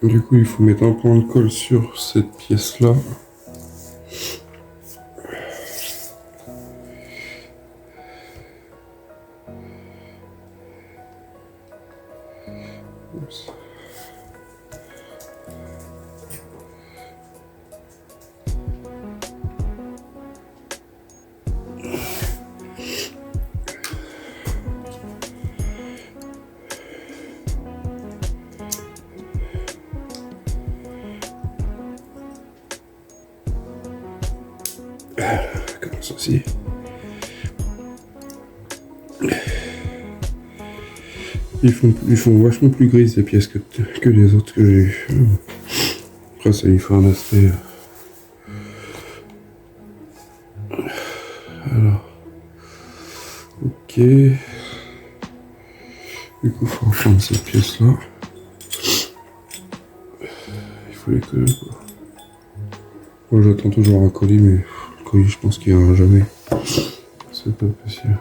Du coup, il faut mettre un point de colle sur cette pièce-là. Comme ceci. Ils font vachement plus grises les pièces que les autres que j'ai eues. Après ça lui fait un aspect. Alors. Ok. Du coup, il faut reprendre cette pièce-là. Il faut les coller. Moi j'attends toujours un colis, mais le colis je pense qu'il n'y en aura jamais. C'est pas possible.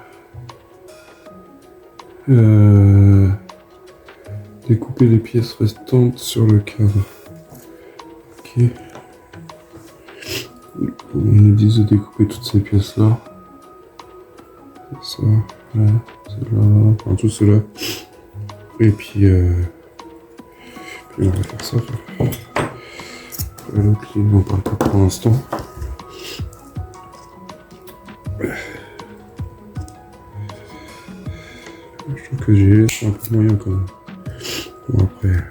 Découper les pièces restantes sur le cadre. Ok. Ils nous disent de découper toutes ces pièces là. Ça, là, celle-là, enfin tout cela. Et puis on va faire ça. L'autre ligne, on parle pas pour l'instant. Je trouve que j'ai un peu moyen quand même. Bon après.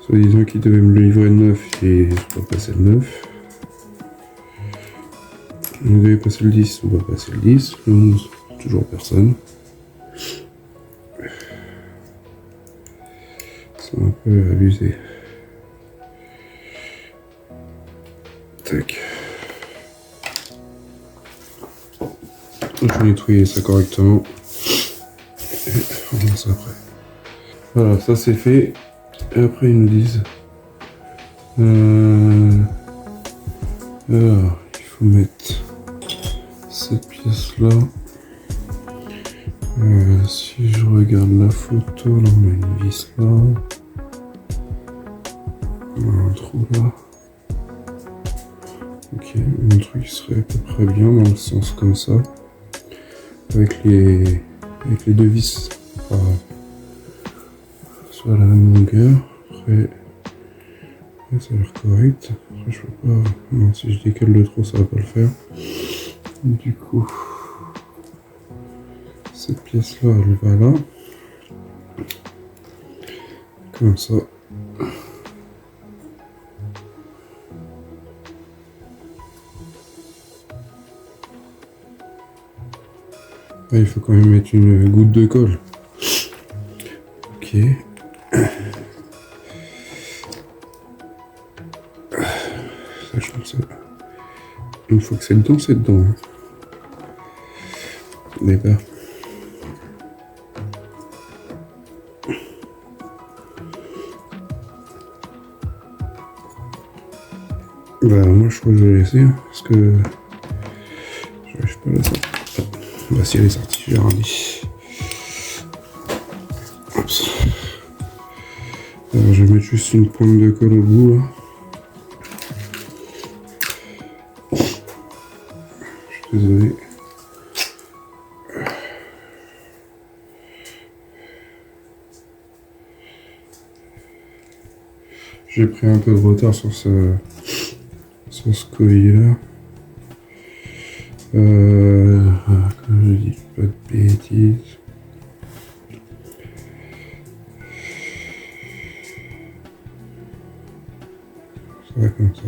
Soi-disant qu'il devait me le livrer neuf et je dois passer le 9. On devait passer le 10, on va passer le 10. Le 11, toujours personne. C'est un peu abusé. Tac. Je vais nettoyer ça correctement. Et on va ça après. Voilà, ça c'est fait. Et après ils nous disent. Alors, il faut mettre cette pièce là. Si je regarde la photo, là on a une vis là. On a un trou là. Ok, mon truc serait à peu près bien dans le sens comme ça. Avec les deux vis sur la même longueur. Après, ça a l'air correct. Après, je peux pas. Non, si je décale de trop, ça va pas le faire. Du coup, cette pièce là, elle va là. Comme ça. Ah, il faut quand même mettre une goutte de colle. Ok. Sachant que ça. Une fois que c'est dedans, c'est dedans. Hein. D'accord. Bah moi je crois que je vais laisser hein, parce que j'arrive pas à la sortir. Bah si elle est sortie, j'ai rien dit. Je vais mettre juste une pointe de colle au bout là. Je suis désolé. J'ai pris un peu de retard sur ce colis là. Comme je dis, pas de bêtises. Ça va comme ça.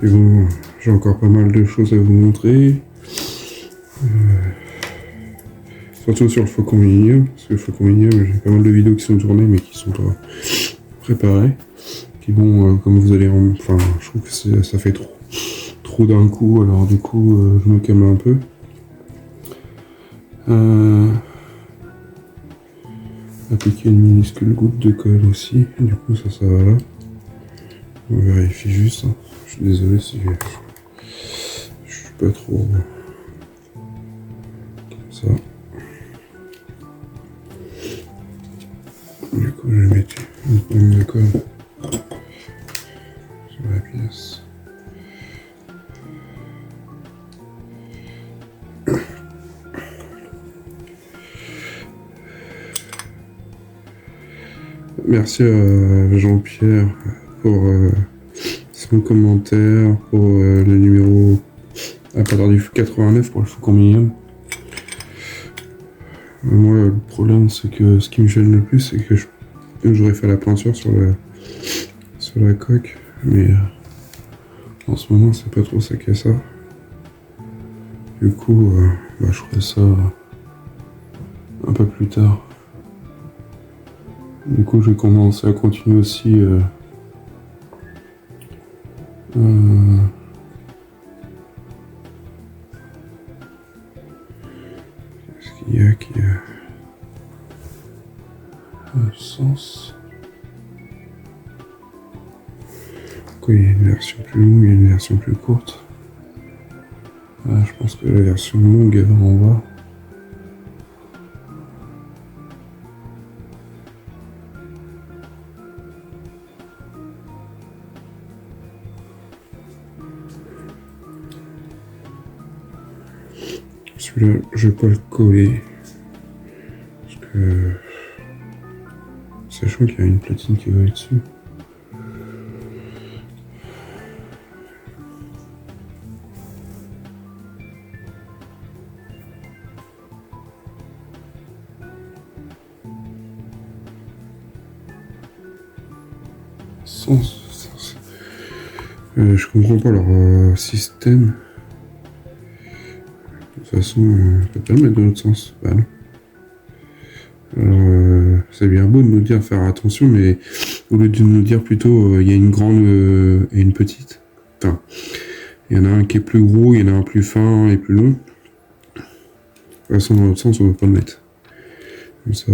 Et bon, j'ai encore pas mal de choses à vous montrer. Surtout sur le Faucon Millenium, parce que le Faucon Millenium, j'ai pas mal de vidéos qui sont tournées mais qui sont pas préparées. Qui bon, comme vous allez enfin, je trouve que ça fait trop d'un coup, alors du coup, je me calme un peu. appliquer une minuscule goutte de colle aussi. Du coup, ça va là. On vérifie juste. Hein. Je suis désolé si je suis pas trop comme ça. Du coup, je vais mettre une pointe de colle sur la pièce. Merci à Jean-Pierre pour son commentaire, pour le numéro à partir du 89 pour le Faucon Millenium. Moi, le problème, c'est que ce qui me gêne le plus, c'est que j'aurais fait la peinture sur la coque, mais en ce moment, c'est pas trop ça qu'à ça. Du coup, je ferai ça un peu plus tard. Du coup, je vais commencer à continuer aussi qu'est-ce qu'il y a qui a un sens. Pourquoi il y a une version plus longue et une version plus courte? Je pense que la version longue elle va en bas. Celui-là, je vais pas le coller. Parce que... Sachant qu'il y a une platine qui va être dessus. Je comprends pas leur système. De toute façon, on peut pas le mettre dans l'autre sens. Bah non. Alors, c'est bien beau de nous dire faire attention, mais au lieu de nous dire plutôt il y a une grande et une petite. Enfin, il y en a un qui est plus gros, il y en a un plus fin et plus long. De toute façon, dans l'autre sens, on ne peut pas le mettre. Comme ça,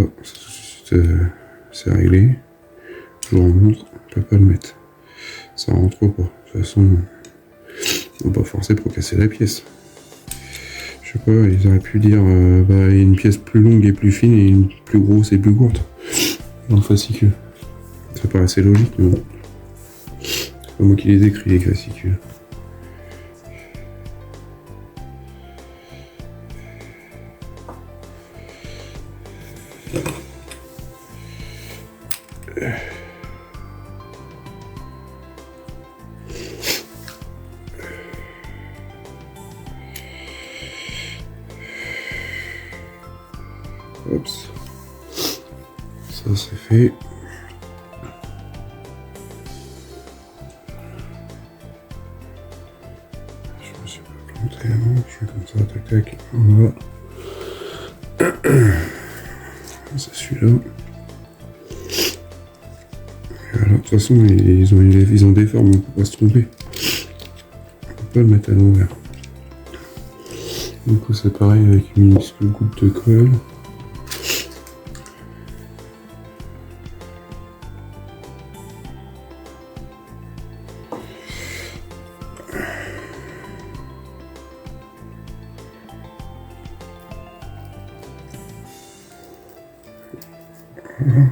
c'est réglé. Je vous remontre, on peut pas le mettre. Ça rentre pas. De toute façon, on va pas forcer pour casser la pièce. Je sais pas, ils auraient pu dire il y a une pièce plus longue et plus fine et une plus grosse et plus courte dans le fascicule. Ça paraissait logique, mais bon. C'est pas moi qui les écris, les fascicules. Oups. Ça c'est fait. Je me suis pas planté, non, je fais comme ça, tac tac, voilà. C'est celui-là. De toute façon, ils ont des formes, on peut pas se tromper. On peut pas le mettre à l'envers. Du coup, c'est pareil avec une minuscule goutte de colle. Voilà.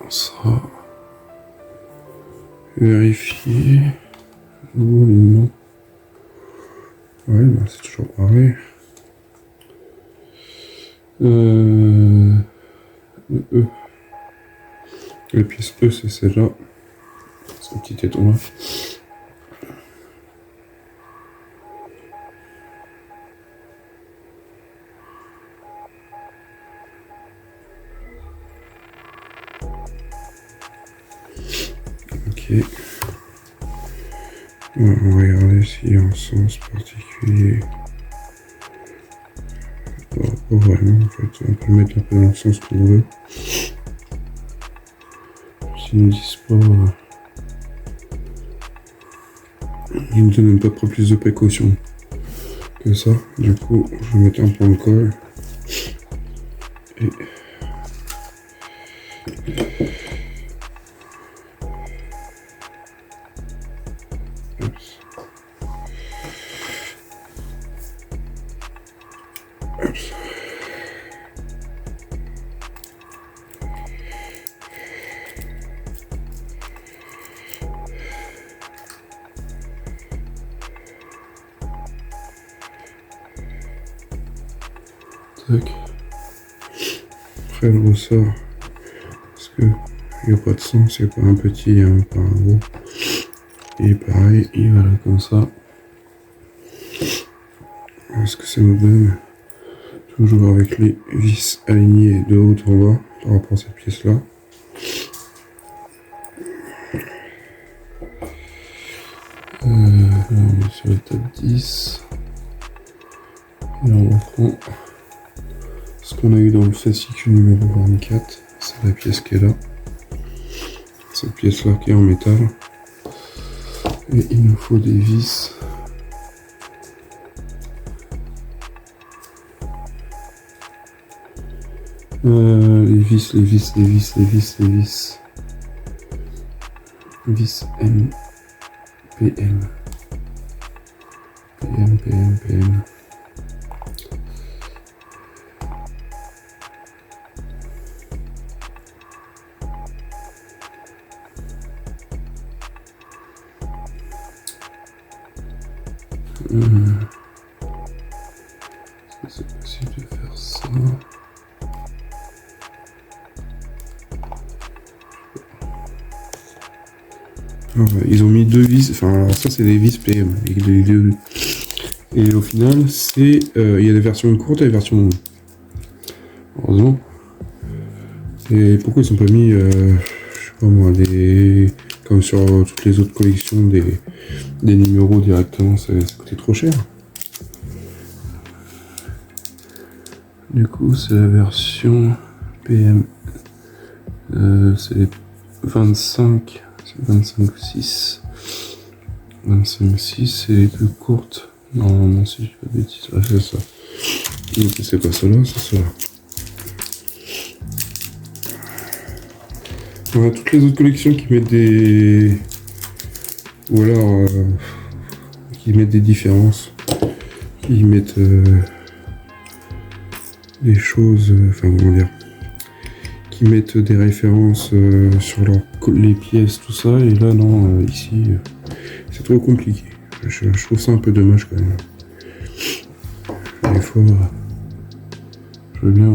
Ça, vérifier. Non. Ouais, bah c'est toujours pareil. Le E. La pièce E, c'est celle-là. Ce petit éton là. Ok. On va regarder s'il y a un sens particulier. Pas vraiment en fait, on peut le mettre un peu dans le sens qu'on veut. S'ils ne disent pas... Il me donne pas plus de précautions que ça. Du coup, je vais mettre un point de colle. Et tac. Après le ressort, parce que il n'y a pas de sens, il n'y a pas un petit, il y a pas un gros. Et pareil, il va là comme ça. Est-ce que ça nous donne toujours avec les vis alignées de haut en bas par rapport à cette pièce là. Là on est sur l'étape 10. Et on reprend ce qu'on a eu dans le fascicule numéro 24. C'est la pièce qui est là. Cette pièce là qui est en métal. Et il nous faut des vis. Les vis. Vis M. PM. PM. Est-ce que c'est possible de faire ça? Ils ont mis deux vis, enfin alors ça c'est des vis PM. Et au final, c'est il y a des versions courtes et des versions longues. Heureusement. Et pourquoi ils ont pas mis, je sais pas moi, des comme sur toutes les autres collections, des numéros directement, ça coûtait trop cher. Du coup, c'est la version PM. C'est 25. 25.6. 25.6, c'est les plus courtes. Normalement, si je dis pas de bêtises, ouais, c'est ça. Donc, c'est pas cela, c'est cela. On a toutes les autres collections qui mettent des. Ou alors. Qui mettent des différences. Qui mettent. Des choses. Enfin, comment dire. Qui mettent des références sur les pièces, tout ça, et là non, ici c'est trop compliqué. Je trouve ça un peu dommage quand même. Des fois, je veux bien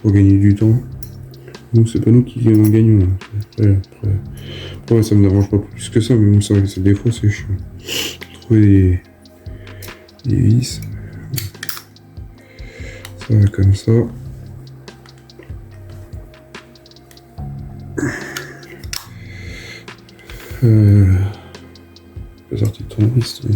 pour gagner du temps. Nous, c'est pas nous qui en gagnons. Après, ça me dérange pas plus que ça, mais bon, c'est vrai que des fois c'est chiant. Trouver des vis. Ça va comme ça. La sortie de tournevis, oui.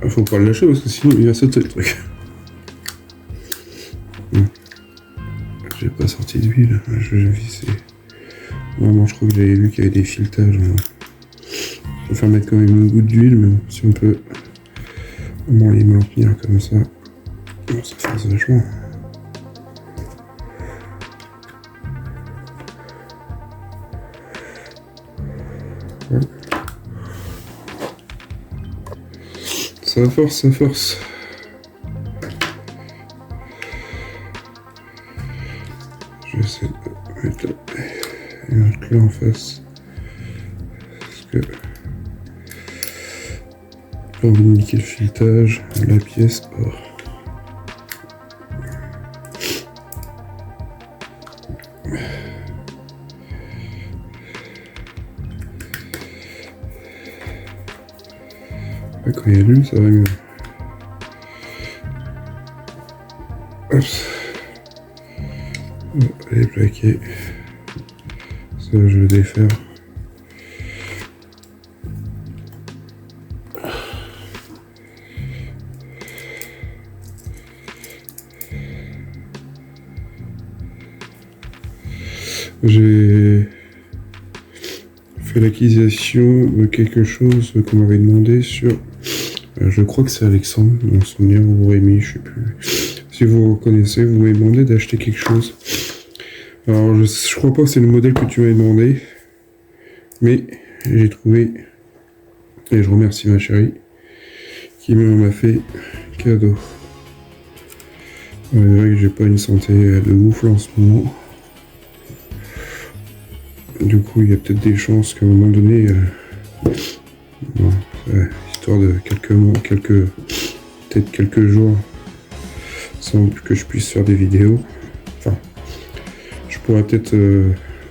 Faut pas le lâcher parce que sinon il va sauter le truc. J'ai pas sorti d'huile, je vais visser. Normalement, je crois que j'avais vu qu'il y avait des filetages. Je vais faire mettre quand même une goutte d'huile, mais bon, si on peut au moins les maintenir comme ça, ça fait vachement. Ouais. Ça force. Je vais essayer de mettre un autre là en face. Parce que j'ai envie de niquer le filetage, la pièce. Oh. Quand il y a lu, ça va mieux. Hop. Les plaquer. Ça, je vais défaire. j'ai fait l'acquisition de quelque chose qu'on m'avait demandé sur... je crois que c'est Alexandre, mon souvenir, ou Rémi, je sais plus. Si vous reconnaissez, vous m'avez demandé d'acheter quelque chose. Alors, je crois pas que c'est le modèle que tu m'avais demandé, mais j'ai trouvé, et je remercie ma chérie, qui m'a fait cadeau. C'est vrai que j'ai pas une santé de ouf là en ce moment. Du coup, il y a peut-être des chances qu'à un moment donné, bon, histoire de quelques mois, peut-être quelques jours, sans que je puisse faire des vidéos. Enfin, je pourrais peut-être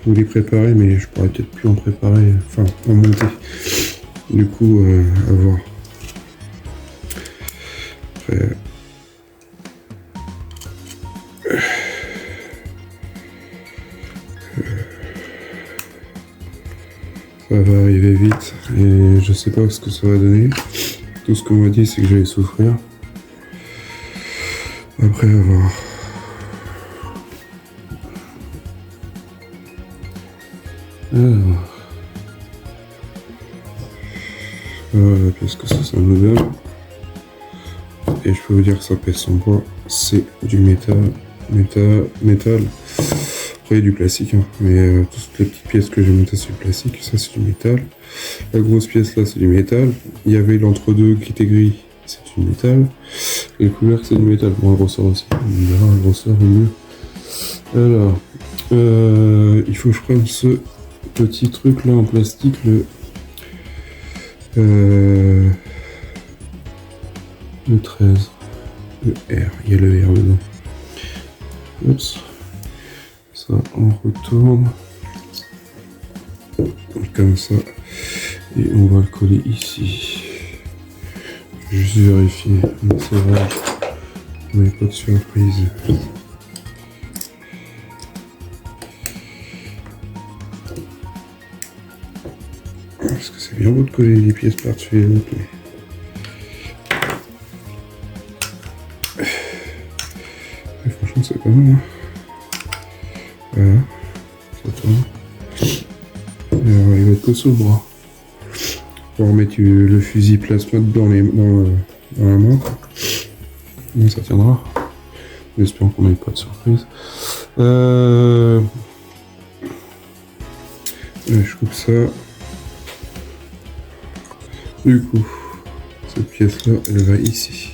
vous les préparer, mais je pourrais peut-être plus en préparer, enfin, en monter. Du coup, à voir. Après, ça va arriver vite et je sais pas ce que ça va donner. Tout ce qu'on m'a dit, c'est que j'allais souffrir. Après, à voir. Alors. Voilà la pièce que ça nous donne. Et je peux vous dire que ça pèse son poids. C'est du métal. Après, il y a du plastique, hein. Mais toutes les petites pièces que j'ai montées, c'est du plastique. Ça, c'est du métal. La grosse pièce, là, c'est du métal. Il y avait l'entre-deux qui était gris. C'est du métal. Et le couvercle, c'est du métal. Bon, le ressort aussi. On verra le ressort au mieux. Alors, il faut que je prenne ce petit truc là en plastique, le 13. Le R, il y a le R dedans. Oups. Ça, on retourne. Comme ça. Et on va le coller ici. Juste vérifier. Mais c'est vrai. On n'avait pas de surprise. Parce que c'est bien beau de coller les pièces par-dessus les autres. Mais franchement, c'est pas mal. Hein. Voilà. Ça tourne. Alors, il va être que sous le bras. Pour remettre le fusil plasma dans la main. Bon, ça tiendra. J'espère qu'on n'ait pas de surprise. Je coupe ça. Du coup, cette pièce-là, elle va ici.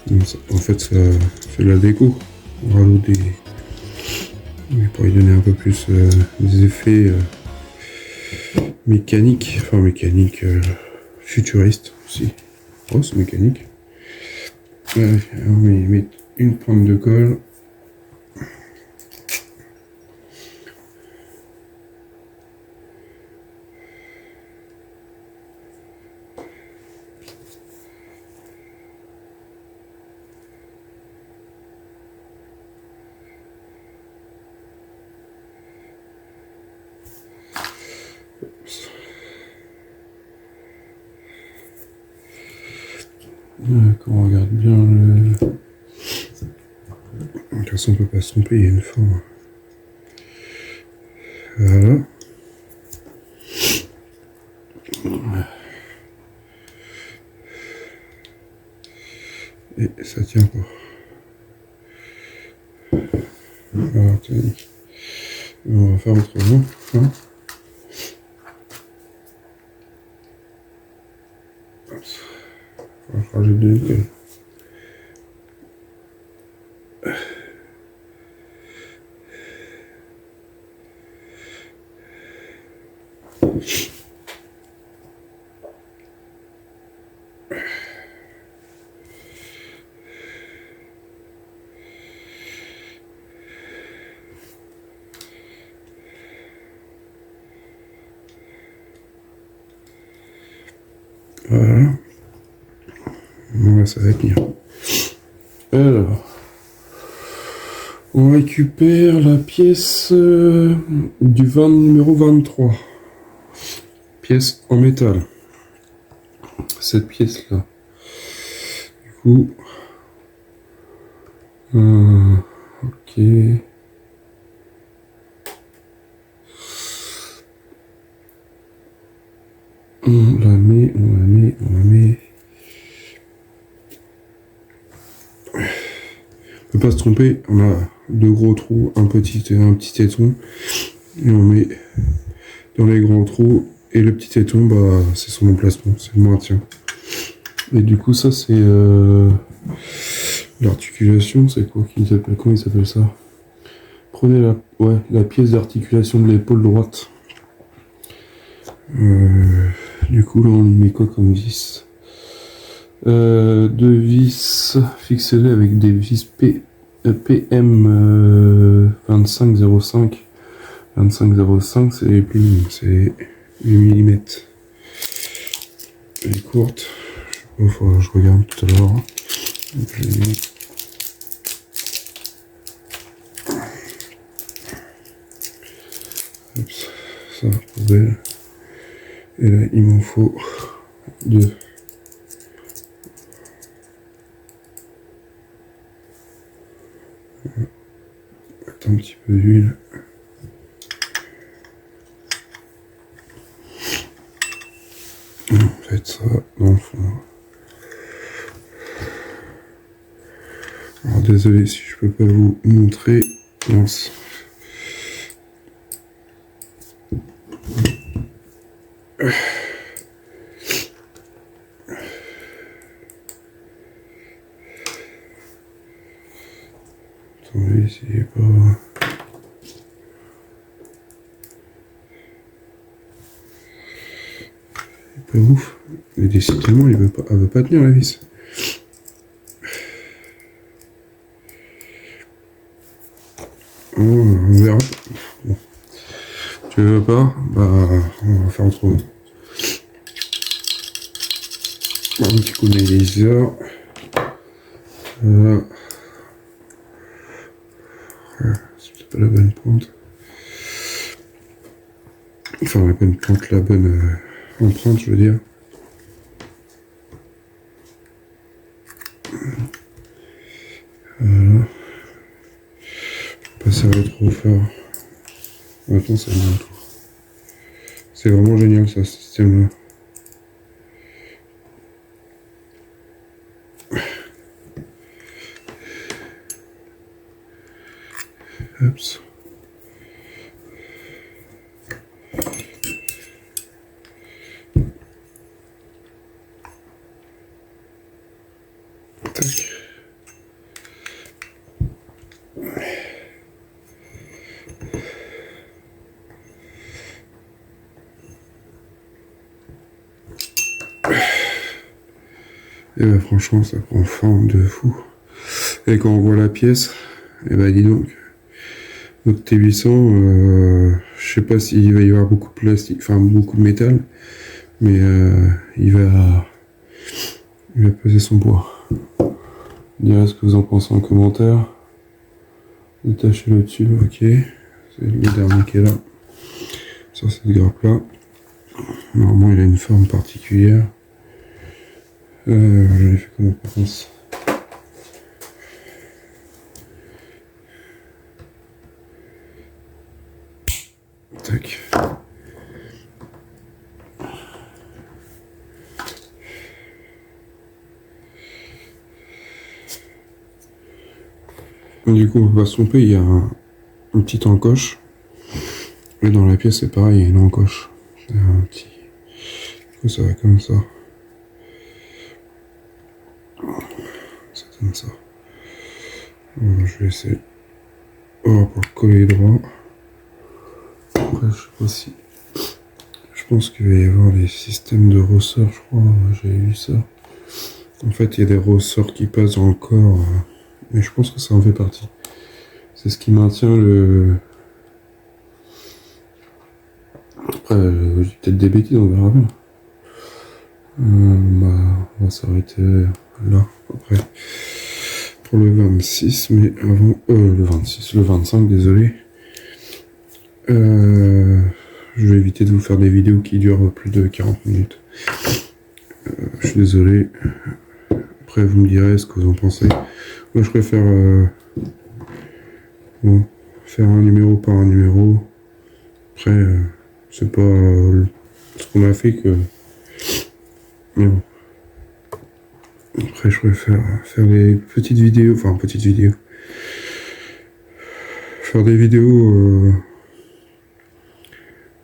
Donc, en fait, ça fait de la déco. On rajoute pour y donner un peu plus des effets mécaniques. Enfin, mécaniques futuristes aussi. Oh, c'est mécanique. On va y mettre une pointe de colle. Quand on regarde bien le... De toute façon, on peut pas se tromper, il y a une forme. Voilà. Et ça tient pas. Alors, tenez. On va faire autrement. Hein. On va rajouter de l'école. Voilà. Bon, ça va être bien. Alors, on récupère la pièce numéro 23. Pièce en métal. Cette pièce-là. Du coup, ok. ne peut pas se tromper, on a deux gros trous, un petit téton, et on met dans les grands trous, et le petit téton, bah, c'est son emplacement, c'est le maintien. Et du coup, ça, c'est l'articulation, c'est quoi qu'il s'appelle, comment il s'appelle ça? Prenez la pièce d'articulation de l'épaule droite. Du coup, là, on lui met quoi comme vis? Deux vis, fixez-les avec des vis PM 2505. 2505, c'est les plus longues, c'est 8 mm. Elle est courte, je sais pas, je regarde tout à l'heure. Ça, poubelle. Et là, il m'en faut deux. Un petit peu d'huile. En fait, ça dans le fond. Alors désolé si je peux pas vous montrer. Mince. Attendez, essayez pas. Pas ouf, mais décidément elle veut pas tenir la vis. Oh, on verra. Bon. Tu veux pas? Bah on va faire autrement. Un petit coup de laser. Voilà. C'est pas la bonne pointe. Enfin la bonne pointe, la bonne empreinte je veux dire. Voilà. Pas serrer trop fort. Maintenant c'est bon. C'est vraiment génial ça, ce système là. Oups. Tac. Et bah franchement ça prend forme de fou. Et quand on voit la pièce, et bah dis donc, notre T800, je sais pas s'il va y avoir beaucoup de plastique, enfin beaucoup de métal, mais il va peser son poids. Dites ce que vous en pensez en commentaire. Détachez-le dessus, ok. C'est le dernier qui est là. Sur cette grappe là. Normalement il a une forme particulière. Je l'ai fait comment par contre. Tac. Du coup, on peut pas se tromper, il y a un petit encoche. Et dans la pièce, c'est pareil, il y a une encoche. C'est un petit. Du coup, ça va comme ça. Ça donne ça. Je vais essayer. Oh, pour le coller droit. Après, je sais pas si. Je pense qu'il va y avoir des systèmes de ressorts, je crois. J'avais vu ça. En fait, il y a des ressorts qui passent dans le corps. Mais je pense que ça en fait partie. C'est ce qui maintient le. Après, j'ai peut-être des bêtises, on verra bien. On va s'arrêter là, après. Pour le 26, mais avant. Le 26, le 25, désolé. Je vais éviter de vous faire des vidéos qui durent plus de 40 minutes. Je suis désolé. Après, vous me direz ce que vous en pensez. Moi, je préfère bon, faire un numéro par un numéro. Après, c'est pas ce qu'on a fait que. Mais bon. Après, je préfère faire des petites vidéos. Enfin, petites vidéos. faire des vidéos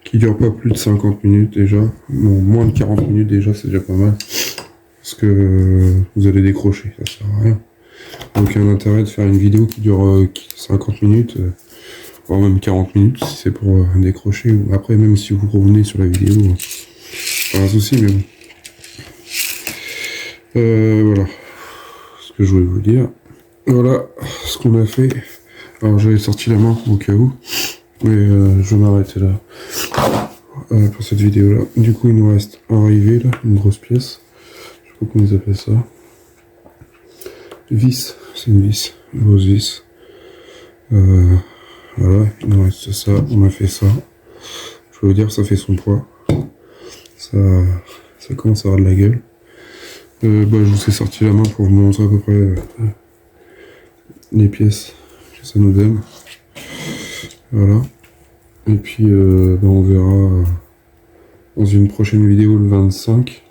qui durent pas plus de 50 minutes déjà. Bon, moins de 40 minutes déjà, c'est déjà pas mal. Parce que vous allez décrocher, ça sert à rien. Donc il y a un intérêt de faire une vidéo qui dure 50 minutes, voire même 40 minutes, si c'est pour décrocher. Ou après, même si vous revenez sur la vidéo, pas un souci, mais bon. Voilà ce que je voulais vous dire. Voilà ce qu'on a fait. Alors j'avais sorti la main au cas où, mais je vais m'arrêter là pour cette vidéo là. Du coup il nous reste un rivet là, une grosse pièce. Je sais pas comment ils appellent ça. Vis, c'est une vis, une grosse vis. Voilà, il nous reste ça, on a fait ça. Je veux dire, ça fait son poids. Ça commence à avoir de la gueule. Je vous ai sorti la main pour vous montrer à peu près les pièces que ça nous donne. Voilà. Et puis on verra dans une prochaine vidéo le 25.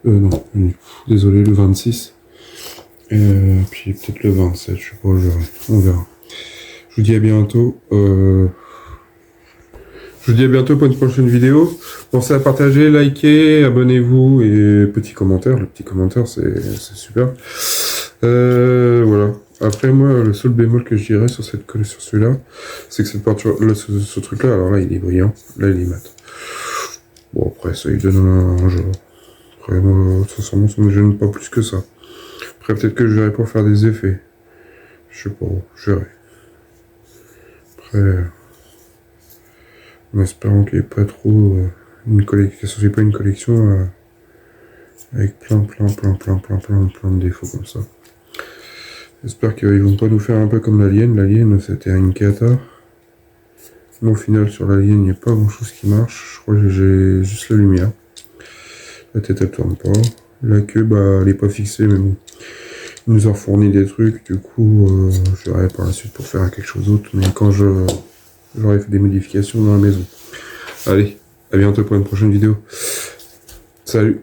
Non, désolé, le 26. Puis peut-être le 27, je sais pas, on verra. Je vous dis à bientôt. Je vous dis à bientôt pour une prochaine vidéo. Pensez à partager, liker, abonnez-vous et petit commentaire. Le petit commentaire, c'est super. Voilà. Après, moi, le seul bémol que je dirais sur celui-là, c'est que cette peinture, là, ce truc-là, alors là, il est brillant. Là, il est mat. Bon, après, ça lui donne un genre. Après, moi, de toute façon, ça ne me gêne pas plus que ça. Après, peut-être que je verrai pour faire des effets. Je sais pas, je verrai. Après, en espérant qu'il n'y ait pas trop une collection, que ce soit pas une collection avec plein de défauts comme ça. J'espère qu'ils vont pas nous faire un peu comme l'Alien. L'Alien, c'était une cata. Mais au final, sur l'Alien, il n'y a pas grand chose qui marche. Je crois que j'ai juste la lumière. La tête, elle tourne pas. La queue, elle est pas fixée, mais bon. Ils nous ont fourni des trucs, du coup, je verrai par la suite pour faire quelque chose d'autre. Mais quand j'aurai fait des modifications dans la maison. Allez, à bientôt pour une prochaine vidéo. Salut!